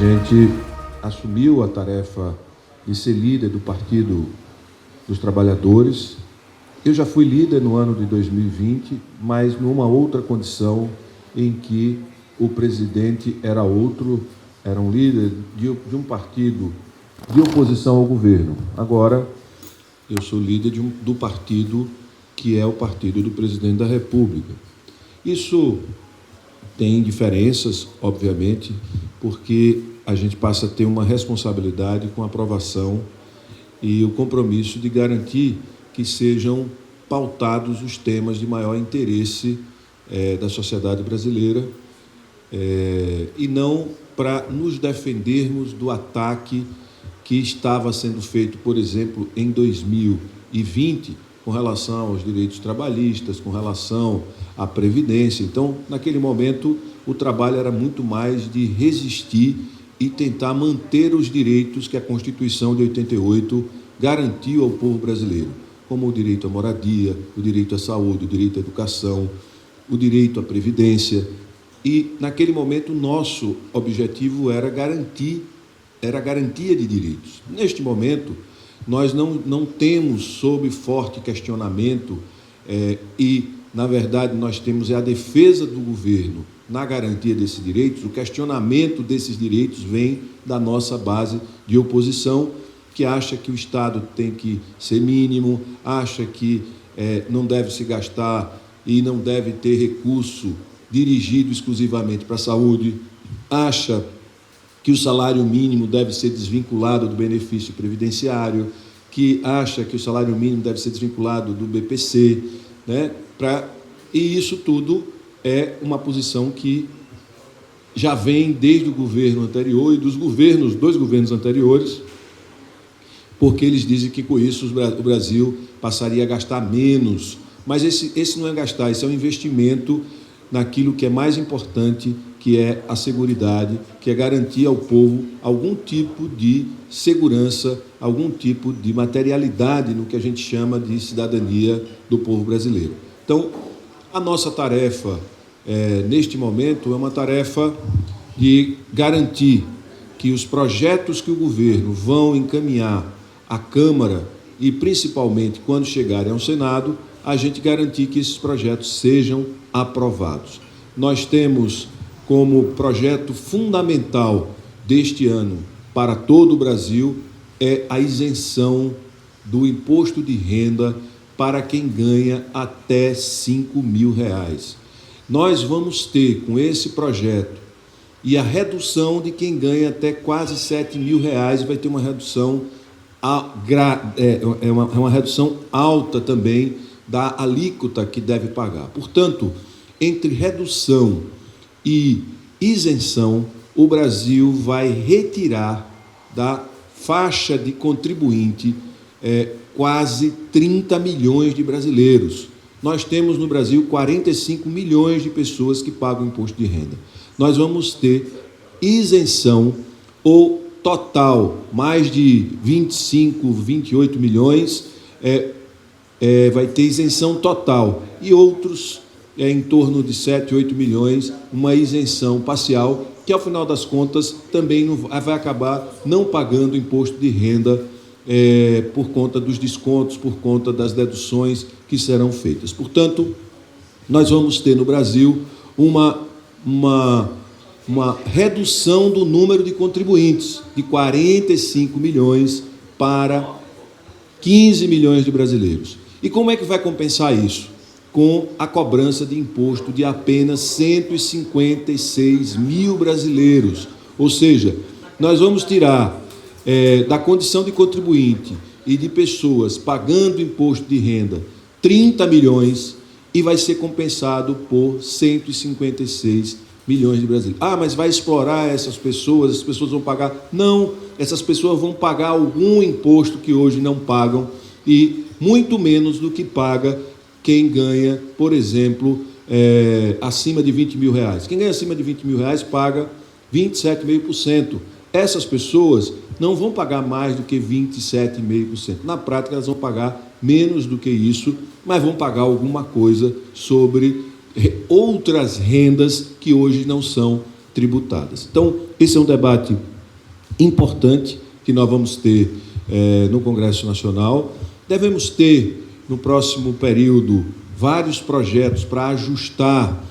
gente assumiu a tarefa de ser líder do Partido dos Trabalhadores. Eu já fui líder no ano de 2020, mas numa outra condição em que o presidente era outro, era um líder de um partido de oposição ao governo. Agora, eu sou líder do partido que é o partido do presidente da República. Isso tem diferenças, obviamente, porque a gente passa a ter uma responsabilidade com a aprovação e o compromisso de garantir que sejam pautados os temas de maior interesse da sociedade brasileira e não para nos defendermos do ataque que estava sendo feito, por exemplo, em 2020, com relação aos direitos trabalhistas, com relação à Previdência. Então, naquele momento, o trabalho era muito mais de resistir e tentar manter os direitos que a Constituição de 88 garantiu ao povo brasileiro, como o direito à moradia, o direito à saúde, o direito à educação, o direito à Previdência. E, naquele momento, o nosso objetivo era a garantia de direitos. Neste momento, nós não temos sob forte questionamento e, na verdade, nós temos a defesa do governo na garantia desses direitos. O questionamento desses direitos vem da nossa base de oposição, que acha que o Estado tem que ser mínimo, acha que não deve se gastar e não deve ter recurso dirigido exclusivamente para a saúde, acha que o salário mínimo deve ser desvinculado do benefício previdenciário, que acha que o salário mínimo deve ser desvinculado do BPC, né? E isso tudo é uma posição que já vem desde o governo anterior e dos dois governos anteriores, porque eles dizem que com isso o Brasil passaria a gastar menos. Mas esse não é gastar, esse é um investimento naquilo que é mais importante, que é a seguridade, que é garantir ao povo algum tipo de segurança, algum tipo de materialidade no que a gente chama de cidadania do povo brasileiro. Então, a nossa tarefa, neste momento, é uma tarefa de garantir que os projetos que o governo vão encaminhar à Câmara e, principalmente, quando chegarem ao Senado, a gente garantir que esses projetos sejam aprovados. Nós temos como projeto fundamental deste ano para todo o Brasil a isenção do imposto de renda para quem ganha até R$5.000. Nós vamos ter, com esse projeto, e a redução de quem ganha até quase R$7.000, vai ter uma redução, uma redução alta também da alíquota que deve pagar. Portanto, entre redução e isenção, o Brasil vai retirar da faixa de contribuinte quase 30 milhões de brasileiros. Nós temos no Brasil 45 milhões de pessoas que pagam imposto de renda. Nós vamos ter isenção ou total, mais de 25, 28 milhões, vai ter isenção total, e outros em torno de 7, 8 milhões, uma isenção parcial, que ao final das contas também vai acabar não pagando imposto de renda por conta dos descontos, por conta das deduções que serão feitas. Portanto, nós vamos ter no Brasil uma redução do número de contribuintes, de 45 milhões para 15 milhões de brasileiros. E como é que vai compensar isso? Com a cobrança de imposto de apenas 156 mil brasileiros. Ou seja, nós vamos tirar da condição de contribuinte e de pessoas pagando imposto de renda 30 milhões e vai ser compensado por 156 milhões de brasileiros. Ah, mas vai explorar essas pessoas vão pagar? Não, essas pessoas vão pagar algum imposto que hoje não pagam e muito menos do que paga quem ganha, por exemplo, acima de R$20.000. Quem ganha acima de R$20.000 paga 27,5%. Essas pessoas não vão pagar mais do que 27,5%. Na prática, elas vão pagar menos do que isso, mas vão pagar alguma coisa sobre outras rendas que hoje não são tributadas. Então, esse é um debate importante que nós vamos ter no Congresso Nacional. Devemos ter, no próximo período, vários projetos para ajustar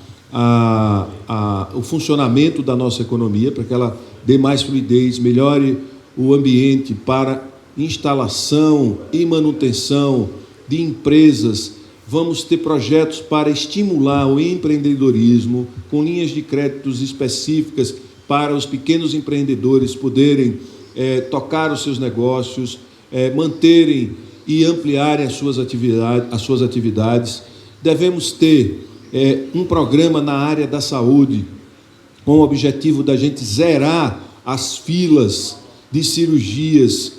o funcionamento da nossa economia, para que ela dê mais fluidez, melhore o ambiente para instalação e manutenção de empresas. Vamos ter projetos para estimular o empreendedorismo, com linhas de créditos específicas para os pequenos empreendedores poderem tocar os seus negócios, manterem e ampliarem as suas atividades. Devemos ter um programa na área da saúde, com o objetivo da gente zerar as filas de cirurgias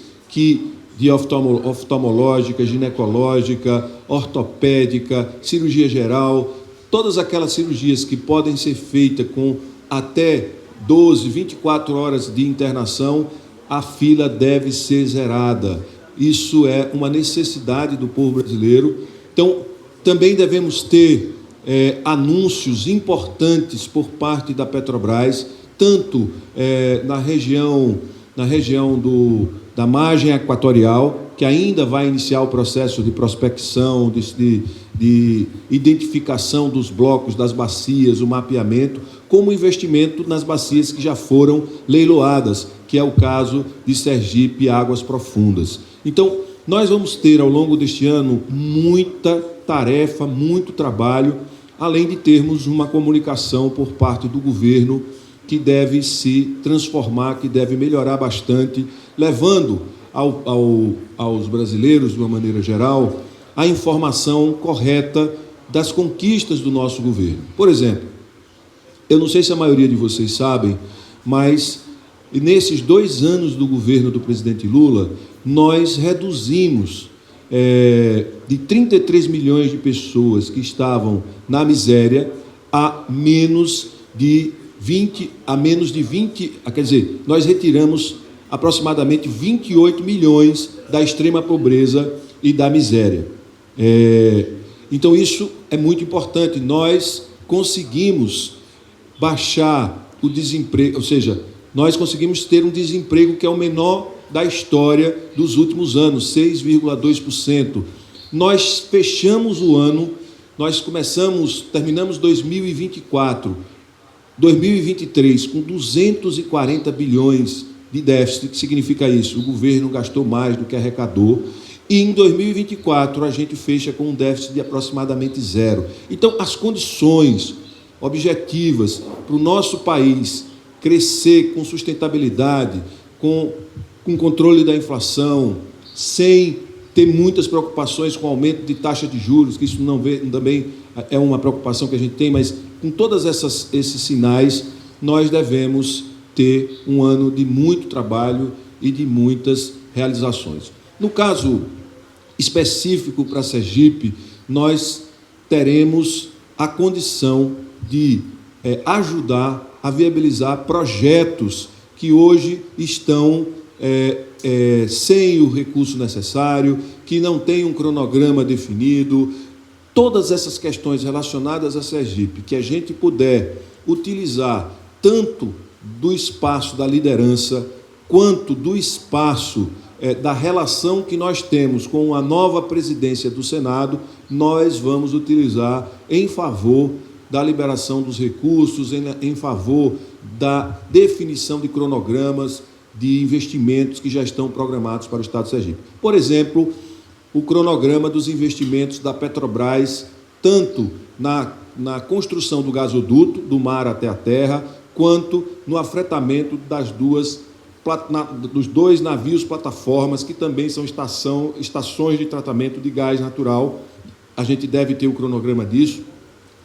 de oftalmológica, ginecológica, ortopédica, cirurgia geral, todas aquelas cirurgias que podem ser feitas com até 12, 24 horas de internação, a fila deve ser zerada. Isso é uma necessidade do povo brasileiro. Então, também devemos ter anúncios importantes por parte da Petrobras, tanto na região da margem equatorial, que ainda vai iniciar o processo de prospecção, de identificação dos blocos, das bacias, o mapeamento, como investimento nas bacias que já foram leiloadas, que é o caso de Sergipe e Águas Profundas. Então, nós vamos ter, ao longo deste ano, muita tarefa, muito trabalho, além de termos uma comunicação por parte do governo que deve se transformar, que deve melhorar bastante, levando aos brasileiros, de uma maneira geral, a informação correta das conquistas do nosso governo. Por exemplo, eu não sei se a maioria de vocês sabem, mas nesses 2 anos do governo do presidente Lula, nós reduzimos de 33 milhões de pessoas que estavam na miséria a menos de 20, quer dizer, nós retiramos aproximadamente 28 milhões da extrema pobreza e da miséria. Então, isso é muito importante. Nós conseguimos baixar o desemprego, ou seja, nós conseguimos ter um desemprego que é o menor da história dos últimos anos, 6,2%. Nós fechamos o ano, terminamos 2023 com 240 bilhões de déficit. O que significa isso? O governo gastou mais do que arrecadou, e em 2024 a gente fecha com um déficit de aproximadamente 0. Então, as condições objetivas para o nosso país crescer com sustentabilidade, com controle da inflação, sem ter muitas preocupações com o aumento de taxa de juros, que isso também é uma preocupação que a gente tem, mas com todos esses sinais, nós devemos ter um ano de muito trabalho e de muitas realizações. No caso específico para Sergipe, nós teremos a condição de ajudar a viabilizar projetos que hoje estão sem o recurso necessário, que não tem um cronograma definido. Todas essas questões relacionadas a Sergipe, que a gente puder utilizar tanto do espaço da liderança, quanto do espaço da relação que nós temos com a nova presidência do Senado, nós vamos utilizar em favor da liberação dos recursos, em favor da definição de cronogramas de investimentos que já estão programados para o Estado de Sergipe. Por exemplo, o cronograma dos investimentos da Petrobras, tanto na construção do gasoduto, do mar até a terra, quanto no afretamento dos 2 navios plataformas, que também são estações de tratamento de gás natural. A gente deve ter o cronograma disso.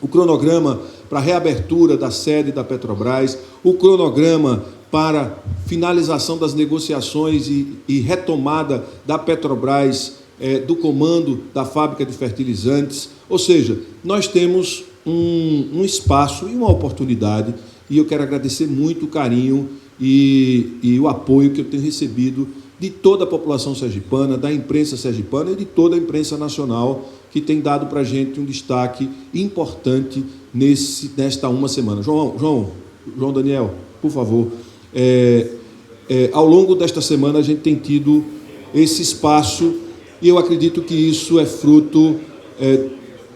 O cronograma para a reabertura da sede da Petrobras, o cronograma para finalização das negociações e retomada da Petrobras do comando da fábrica de fertilizantes. Ou seja, nós temos um espaço e uma oportunidade, e eu quero agradecer muito o carinho e o apoio que eu tenho recebido de toda a população sergipana, da imprensa sergipana e de toda a imprensa nacional, que tem dado para a gente um destaque importante nesta uma semana. João Daniel, por favor. ao longo desta semana a gente tem tido esse espaço e eu acredito que isso é fruto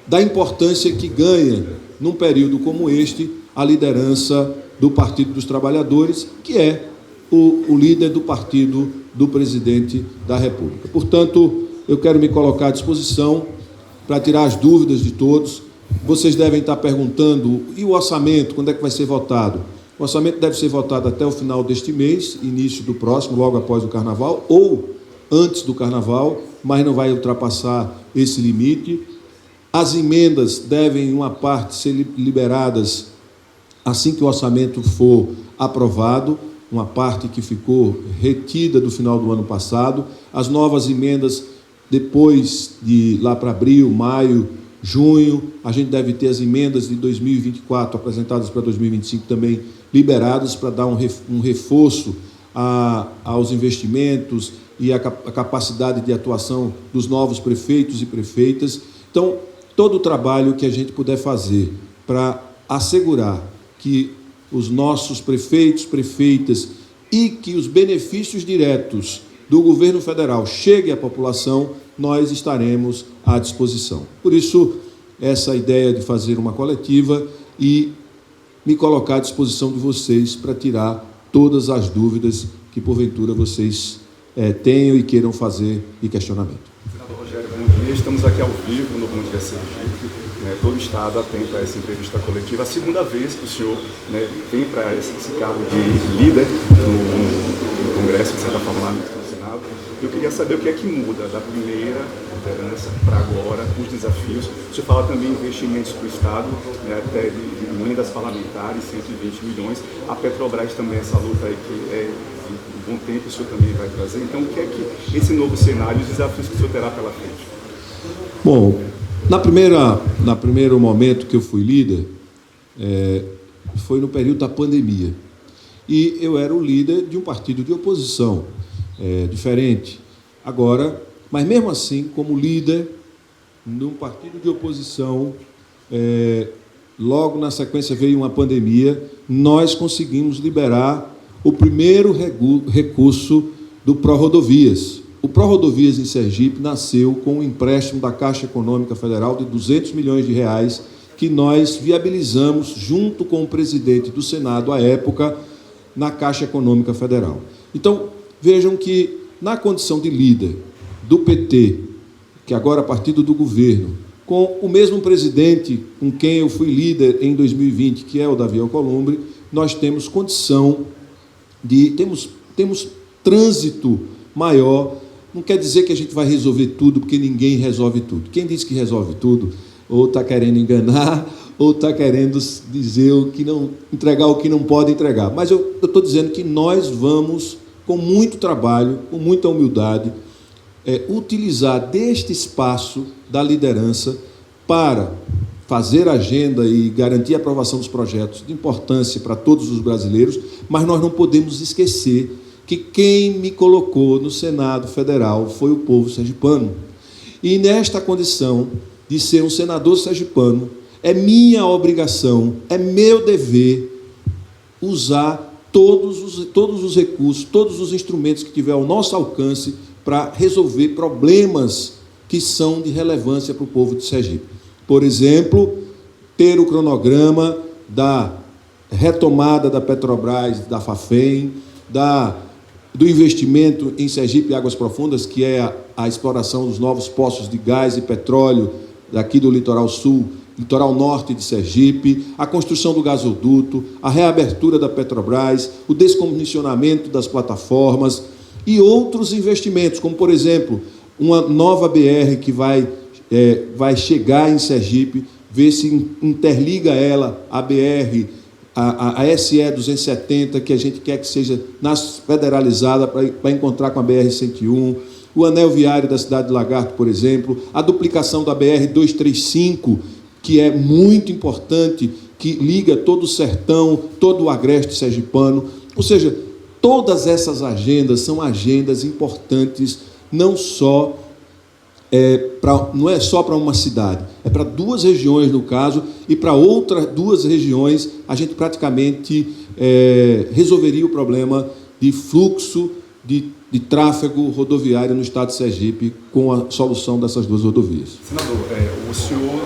da importância que ganha, num período como este, a liderança do Partido dos Trabalhadores, que é o líder do partido do presidente da República. Portanto, eu quero me colocar à disposição para tirar as dúvidas de todos. Vocês devem estar perguntando, e o orçamento, quando é que vai ser votado? O orçamento deve ser votado até o final deste mês, início do próximo, logo após o Carnaval, ou antes do Carnaval, mas não vai ultrapassar esse limite. As emendas devem, uma parte, ser liberadas assim que o orçamento for aprovado, uma parte que ficou retida do final do ano passado. As novas emendas, depois de lá para abril, maio, junho, a gente deve ter as emendas de 2024 apresentadas para 2025 também liberadas para dar um reforço aos investimentos e a capacidade de atuação dos novos prefeitos e prefeitas. Então, todo o trabalho que a gente puder fazer para assegurar que os nossos prefeitos, prefeitas e que os benefícios diretos do governo federal cheguem à população, nós estaremos à disposição. Por isso, essa ideia de fazer uma coletiva e me colocar à disposição de vocês para tirar todas as dúvidas que, porventura, vocês tenham e queiram fazer de questionamento. Senador Rogério, bom dia. Estamos aqui ao vivo no Bom Dia Sergipe. Todo o Estado atento a essa entrevista coletiva. A segunda vez que o senhor vem para esse cargo de líder no Congresso, de certa forma, no Senado. Eu queria saber o que é que muda da primeira liderança para agora, os desafios. O senhor fala também em investimentos para o Estado, até de emendas parlamentares, 120 milhões. A Petrobras também, essa luta aí que é de bom tempo, o senhor também vai trazer. Então, o que é que esse novo cenário, os desafios que o senhor terá pela frente? Bom, no primeiro momento que eu fui líder, foi no período da pandemia. E eu era o líder de um partido de oposição, diferente. Agora, mas mesmo assim, como líder num partido de oposição, logo na sequência veio uma pandemia, nós conseguimos liberar o primeiro recurso do Pró-Rodovias. O Pró-Rodovias em Sergipe nasceu com um empréstimo da Caixa Econômica Federal de 200 milhões de reais, que nós viabilizamos junto com o presidente do Senado, à época, na Caixa Econômica Federal. Então, vejam que, na condição de líder do PT, que agora é partido do governo, com o mesmo presidente com quem eu fui líder em 2020, que é o Davi Alcolumbre, nós temos condição de... temos trânsito maior. Não quer dizer que a gente vai resolver tudo, porque ninguém resolve tudo. Quem diz que resolve tudo, ou está querendo enganar, ou está querendo dizer entregar o que não pode entregar. Mas eu estou dizendo que nós vamos, com muito trabalho, com muita humildade, utilizar deste espaço da liderança para fazer agenda e garantir a aprovação dos projetos de importância para todos os brasileiros, mas nós não podemos esquecer que quem me colocou no Senado Federal foi o povo sergipano. E nesta condição de ser um senador sergipano, é minha obrigação, é meu dever usar todos os recursos, todos os instrumentos que tiver ao nosso alcance para resolver problemas que são de relevância para o povo de Sergipe. Por exemplo, ter o cronograma da retomada da Petrobras, da Fafem, do investimento em Sergipe e Águas Profundas, que é a exploração dos novos poços de gás e petróleo daqui do litoral sul, litoral norte de Sergipe, a construção do gasoduto, a reabertura da Petrobras, o descomissionamento das plataformas e outros investimentos, como, por exemplo, uma nova BR que vai chegar em Sergipe, ver se interliga ela, a BR, a SE 270, que a gente quer que seja federalizada para encontrar com a BR-101, o anel viário da cidade de Lagarto, por exemplo, a duplicação da BR-235, que é muito importante, que liga todo o sertão, todo o agreste sergipano. Ou seja, todas essas agendas são agendas importantes, não é só para uma cidade, é para duas regiões, no caso, e para outras duas regiões a gente praticamente resolveria o problema de fluxo de tráfego rodoviário no estado de Sergipe com a solução dessas duas rodovias. Senador, o senhor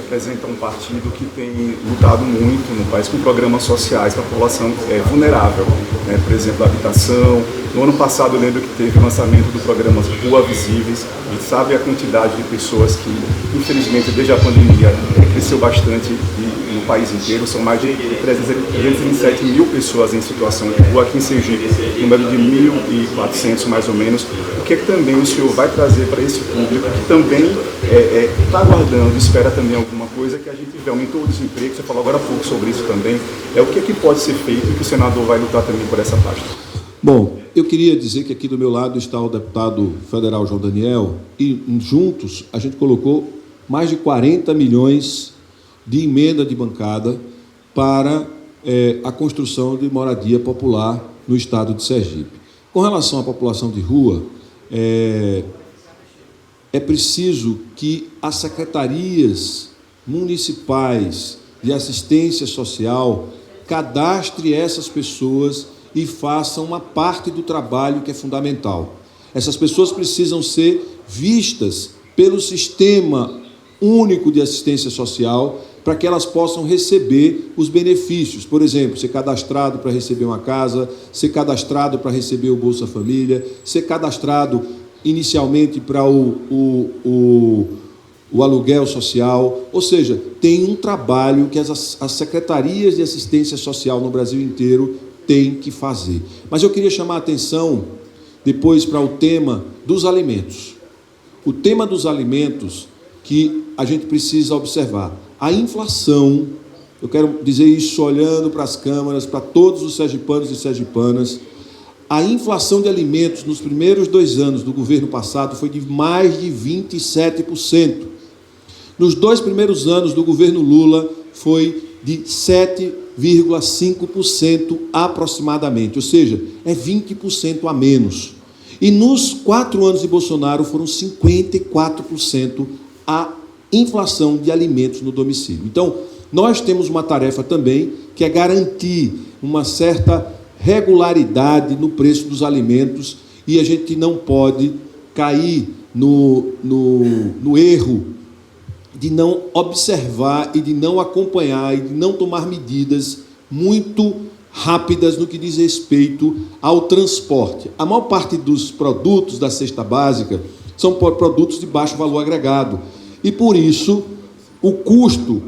representa um partido que tem lutado muito no país com programas sociais para a população vulnerável, né? Por exemplo, a habitação. No ano passado, eu lembro que teve o lançamento do programa Rua Visíveis, e sabe a quantidade de pessoas que, infelizmente, desde a pandemia, cresceu bastante no país inteiro. São mais de 327 mil pessoas em situação de rua. Aqui em Sergipe, número de 1.400 mais ou menos. O que é que também o senhor vai trazer para esse público que também está aguardando, espera também alguma coisa, que a gente vê, aumentou o desemprego, você falou agora há pouco sobre isso também. O que é que pode ser feito e que o senador vai lutar também por essa pasta? Bom, eu queria dizer que aqui do meu lado está o deputado federal João Daniel e juntos a gente colocou mais de 40 milhões de emenda de bancada para a construção de moradia popular no estado de Sergipe. Com relação à população de rua, é preciso que as secretarias municipais de assistência social cadastre essas pessoas e façam uma parte do trabalho que é fundamental. Essas pessoas precisam ser vistas pelo Sistema Único de Assistência Social para que elas possam receber os benefícios. Por exemplo, ser cadastrado para receber uma casa, ser cadastrado para receber o Bolsa Família, ser cadastrado inicialmente para o aluguel social. Ou seja, tem um trabalho que as secretarias de assistência social no Brasil inteiro têm que fazer. Mas eu queria chamar a atenção depois para o tema dos alimentos. O tema dos alimentos que a gente precisa observar. A inflação, eu quero dizer isso olhando para as câmaras, para todos os sergipanos e sergipanas, a inflação de alimentos nos primeiros 2 anos do governo passado foi de mais de 27%. Nos 2 primeiros anos do governo Lula foi de 7,5% aproximadamente, ou seja, é 20% a menos. E nos 4 anos de Bolsonaro foram 54% a inflação de alimentos no domicílio. Então, nós temos uma tarefa também, que é garantir uma certa regularidade no preço dos alimentos, e a gente não pode cair no erro de não observar e de não acompanhar e de não tomar medidas muito rápidas no que diz respeito ao transporte. A maior parte dos produtos da cesta básica são produtos de baixo valor agregado, e por isso o custo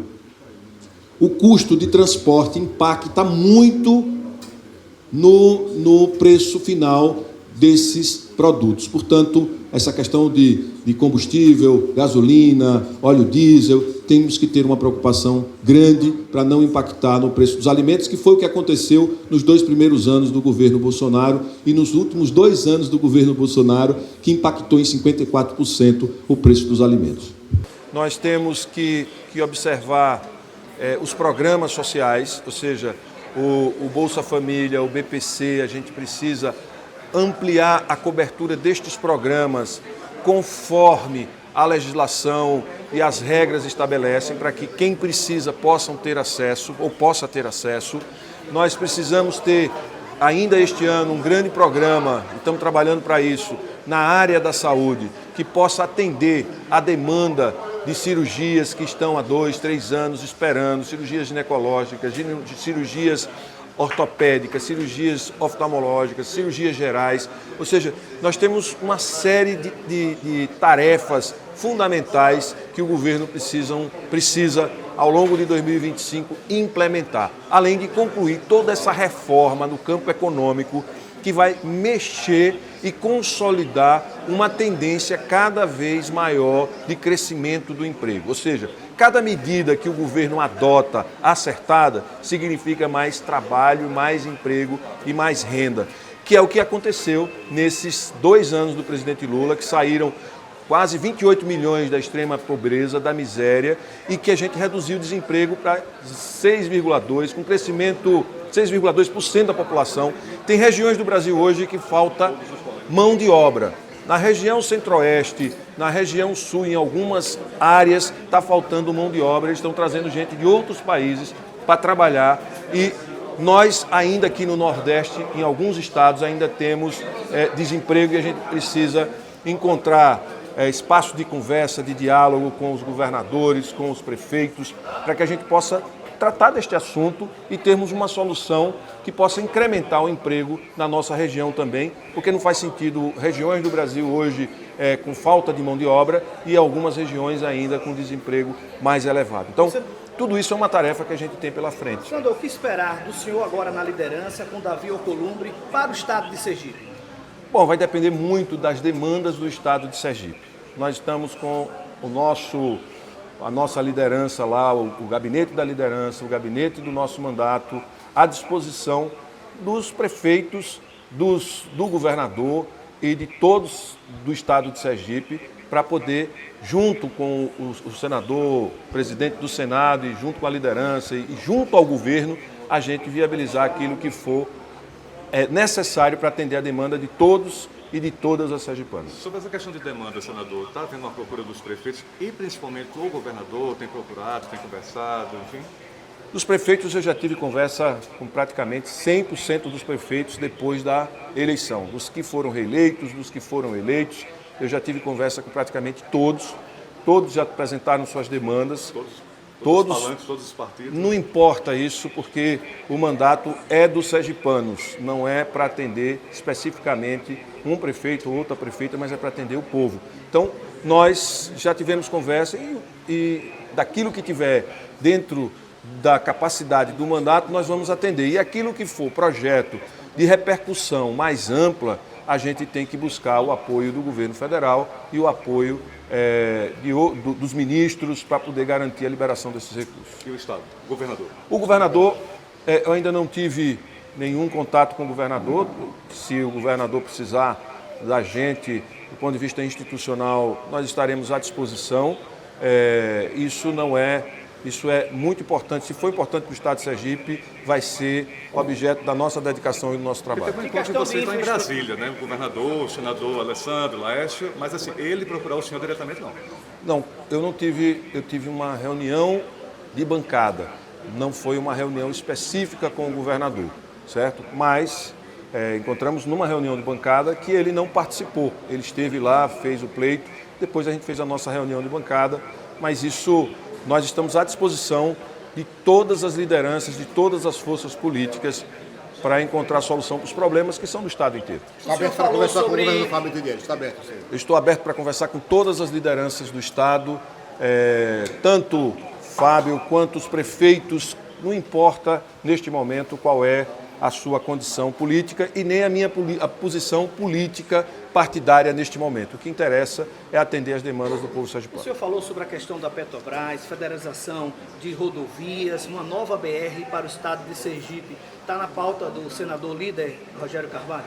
de transporte impacta muito no preço final desses produtos. Portanto, essa questão de combustível, gasolina, óleo diesel, temos que ter uma preocupação grande para não impactar no preço dos alimentos, que foi o que aconteceu nos 2 primeiros anos do governo Bolsonaro e nos últimos 2 anos do governo Bolsonaro, que impactou em 54% o preço dos alimentos. Nós temos que observar os programas sociais, ou seja, o Bolsa Família, o BPC, a gente precisa ampliar a cobertura destes programas conforme a legislação e as regras estabelecem, para que quem precisa possa ter acesso. Nós precisamos ter ainda este ano um grande programa, estamos trabalhando para isso, na área da saúde, que possa atender a demanda de cirurgias que estão há 2, 3 anos esperando, cirurgias ginecológicas, cirurgias ortopédicas, cirurgias oftalmológicas, cirurgias gerais. Ou seja, nós temos uma série de tarefas fundamentais que o governo precisa, ao longo de 2025, implementar, além de concluir toda essa reforma no campo econômico que vai mexer e consolidar uma tendência cada vez maior de crescimento do emprego. Ou seja, cada medida que o governo adota acertada significa mais trabalho, mais emprego e mais renda, que é o que aconteceu nesses 2 anos do presidente Lula, que saíram quase 28 milhões da extrema pobreza, da miséria, e que a gente reduziu o desemprego para 6,2%, com crescimento 6,2% da população. Tem regiões do Brasil hoje que falta mão de obra. Na região centro-oeste, na região sul, em algumas áreas, está faltando mão de obra. Eles estão trazendo gente de outros países para trabalhar, e Nós ainda aqui no Nordeste, em alguns estados, ainda temos desemprego e a gente precisa encontrar espaço de conversa, de diálogo com os governadores, com os prefeitos, para que a gente possa tratar deste assunto e termos uma solução que possa incrementar o emprego na nossa região também, porque não faz sentido regiões do Brasil hoje com falta de mão de obra e algumas regiões ainda com desemprego mais elevado. Então, tudo isso é uma tarefa que a gente tem pela frente. Senador, o que esperar do senhor agora na liderança com Davi Alcolumbre para o estado de Sergipe? Bom, vai depender muito das demandas do estado de Sergipe. Nós estamos com a nossa liderança lá, o gabinete da liderança, o gabinete do nosso mandato, à disposição dos prefeitos, do governador e de todos do estado de Sergipe, para poder, junto com o senador, presidente do Senado e junto com a liderança e junto ao governo, a gente viabilizar aquilo que for necessário para atender a demanda de todos e de todas as sergipanas. Sobre essa questão de demanda, senador, está havendo uma procura dos prefeitos e principalmente o governador tem procurado, tem conversado, enfim? Dos prefeitos eu já tive conversa com praticamente 100% dos prefeitos depois da eleição. Dos que foram reeleitos, dos que foram eleitos, eu já tive conversa com praticamente todos. Todos já apresentaram suas demandas. Todos os falantes, todos os partidos. Não importa isso, porque o mandato é dos sergipanos, não é para atender especificamente um prefeito ou outra prefeita, mas é para atender o povo. Então, nós já tivemos conversa e daquilo que tiver dentro da capacidade do mandato, nós vamos atender. E aquilo que for projeto de repercussão mais ampla, a gente tem que buscar o apoio do governo federal e o apoio dos ministros para poder garantir a liberação desses recursos. E o Estado? O governador? O governador, eu ainda não tive nenhum contato com o governador. Se o governador precisar da gente, do ponto de vista institucional, nós estaremos à disposição. Isso é muito importante. Se for importante para o Estado de Sergipe, vai ser objeto da nossa dedicação e do nosso trabalho. Tem encontro de vocês lá em Brasília, né? O governador, o senador Alessandro, Laércio, mas assim, ele procurar o senhor diretamente não? Não, eu tive uma reunião de bancada. Não foi uma reunião específica com o governador, certo? Mas encontramos numa reunião de bancada que ele não participou. Ele esteve lá, fez o pleito, depois a gente fez a nossa reunião de bancada, mas isso... Nós estamos à disposição de todas as lideranças, de todas as forças políticas para encontrar solução para os problemas que são do Estado inteiro. Está aberto para conversar com o governador Fábio Diniz? Está aberto, sim. Eu estou aberto para conversar com todas as lideranças do Estado, tanto Fábio quanto os prefeitos, não importa neste momento qual é a sua condição política e nem a posição política partidária neste momento. O que interessa é atender as demandas do povo sergipano. O senhor falou sobre a questão da Petrobras, federalização de rodovias, uma nova BR para o estado de Sergipe. Está na pauta do senador líder Rogério Carvalho?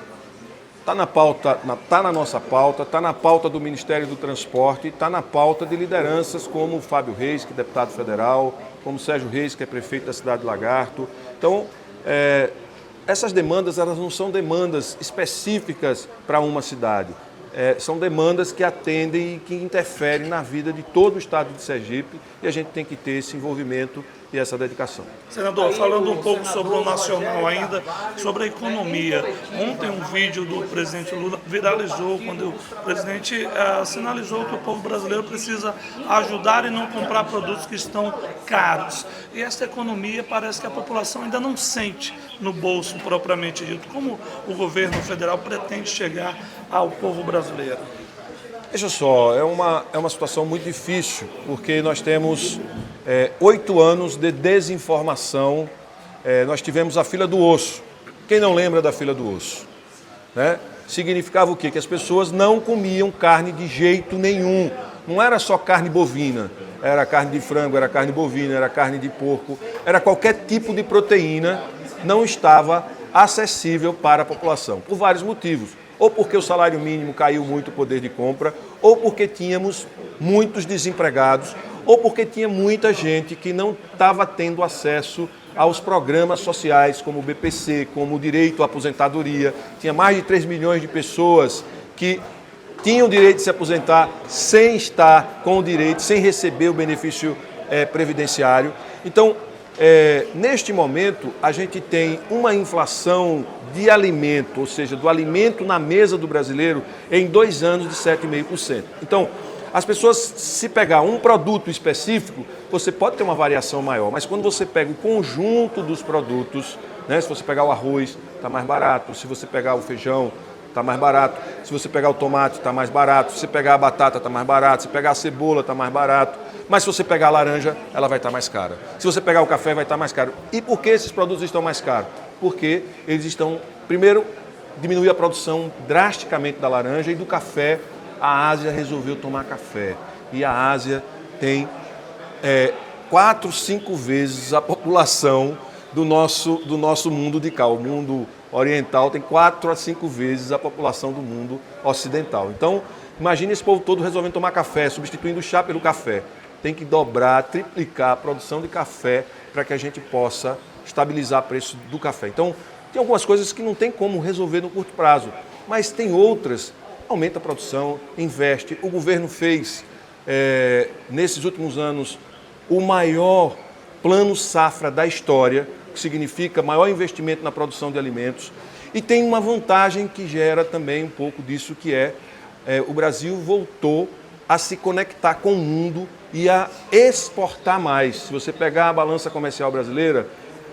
Está na pauta, está na nossa pauta, está na pauta do Ministério do Transporte, está na pauta de lideranças como o Fábio Reis, que é deputado federal, como o Sérgio Reis, que é prefeito da cidade de Lagarto. Então, essas demandas, elas não são demandas específicas para uma cidade. São demandas que atendem e que interferem na vida de todo o estado de Sergipe e a gente tem que ter esse envolvimento e essa dedicação. Senador, falando um pouco sobre o nacional ainda, sobre a economia. Ontem um vídeo do presidente Lula viralizou quando o presidente sinalizou que o povo brasileiro precisa ajudar e não comprar produtos que estão caros. E essa economia parece que a população ainda não sente no bolso propriamente dito. Como o governo federal pretende chegar ao povo brasileiro? Veja só, é uma situação muito difícil, porque nós temos 8 anos de desinformação. Nós tivemos a fila do osso. Quem não lembra da fila do osso? Né? Significava o quê? Que as pessoas não comiam carne de jeito nenhum. Não era só carne bovina, era carne de frango, era carne bovina, era carne de porco, era qualquer tipo de proteína, não estava acessível para a população, por vários motivos. Ou porque o salário mínimo caiu muito o poder de compra, ou porque tínhamos muitos desempregados, ou porque tinha muita gente que não estava tendo acesso aos programas sociais, como o BPC, como o direito à aposentadoria. Tinha mais de 3 milhões de pessoas que tinham o direito de se aposentar sem estar com o direito, sem receber o benefício previdenciário. Então, neste momento, a gente tem uma inflação de alimento, ou seja, do alimento na mesa do brasileiro, em 2 anos de 7,5%. Então, as pessoas, se pegar um produto específico, você pode ter uma variação maior, mas quando você pega o conjunto dos produtos, né, se você pegar o arroz, está mais barato, se você pegar o feijão, está mais barato, se você pegar o tomate, está mais barato, se você pegar a batata, está mais barato, se pegar a cebola, está mais barato, mas se você pegar a laranja, ela vai estar mais cara. Se você pegar o café, vai estar mais caro. E por que esses produtos estão mais caros? Porque eles estão, primeiro, diminuir a produção drasticamente da laranja e do café. A Ásia resolveu tomar café. E a Ásia tem 4, 5 vezes a população do nosso mundo de cá. O mundo oriental tem 4 a 5 vezes a população do mundo ocidental. Então, imagine esse povo todo resolvendo tomar café, substituindo o chá pelo café. Tem que dobrar, triplicar a produção de café para que a gente possa estabilizar o preço do café. Então, tem algumas coisas que não tem como resolver no curto prazo, mas tem outras. Aumenta a produção, investe. O governo fez, nesses últimos anos, o maior plano safra da história, que significa maior investimento na produção de alimentos. E tem uma vantagem que gera também um pouco disso, que o Brasil voltou a se conectar com o mundo e a exportar mais. Se você pegar a balança comercial brasileira,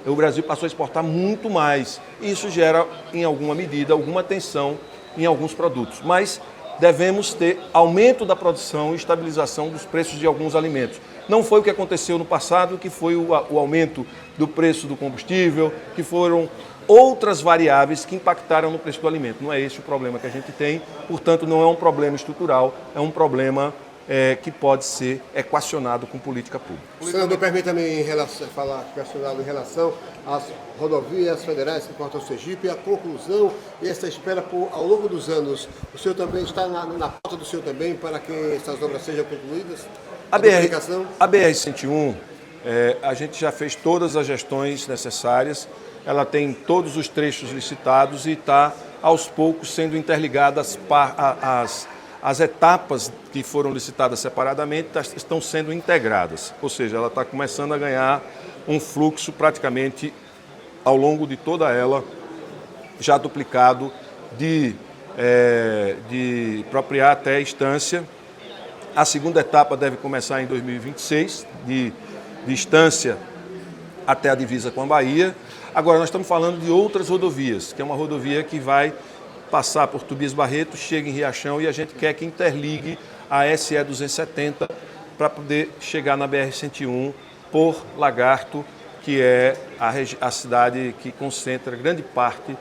o Brasil passou a exportar muito mais. E isso gera, em alguma medida, alguma tensão em alguns produtos. Mas devemos ter aumento da produção e estabilização dos preços de alguns alimentos. Não foi o que aconteceu no passado, que foi o aumento do preço do combustível, que foram outras variáveis que impactaram no preço do alimento. Não é esse o problema que a gente tem, portanto, não é um problema estrutural, é um problema que pode ser equacionado com política pública. Senador, permita-me questioná-lo em relação às rodovias federais que cortam o Sergipe, a conclusão e essa espera ao longo dos anos. O senhor também está na pauta do senhor também para que essas obras sejam concluídas? A BR-101, a gente já fez todas as gestões necessárias, ela tem todos os trechos licitados e está, aos poucos, sendo interligadas as etapas que foram licitadas separadamente estão sendo integradas, ou seja, ela está começando a ganhar um fluxo praticamente ao longo de toda ela, já duplicado de Propriá até Estância. A segunda etapa deve começar em 2026, de Estância até a divisa com a Bahia. Agora, nós estamos falando de outras rodovias, que é uma rodovia que vai passar por Tobias Barreto, chega em Riachão e a gente quer que interligue a SE 270 para poder chegar na BR-101 por Lagarto, que é a cidade que concentra grande parte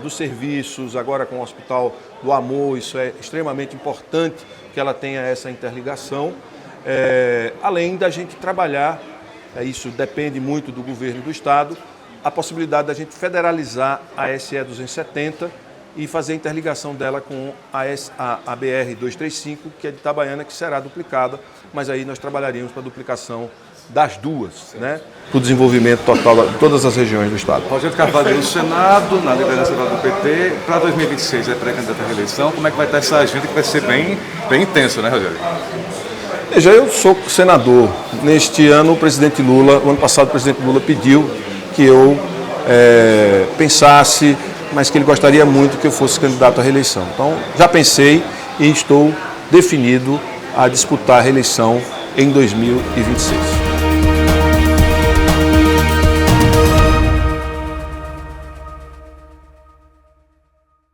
dos serviços, agora com o Hospital do Amor, isso é extremamente importante que ela tenha essa interligação, além da gente trabalhar, isso depende muito do governo do Estado, a possibilidade da gente federalizar a SE 270 e fazer a interligação dela com a BR-235, que é de Itabaiana, que será duplicada, mas aí nós trabalharíamos para a duplicação das duas, né, para o desenvolvimento total de todas as regiões do Estado. Rogério Carvalho no Senado, na liderança do PT, para 2026 é pré-candidato à reeleição, como é que vai estar essa agenda que vai ser bem intensa, né, Rogério? Veja, eu sou senador. Neste ano, o ano passado o presidente Lula pediu que eu pensasse, mas que ele gostaria muito que eu fosse candidato à reeleição. Então, já pensei e estou definido a disputar a reeleição em 2026.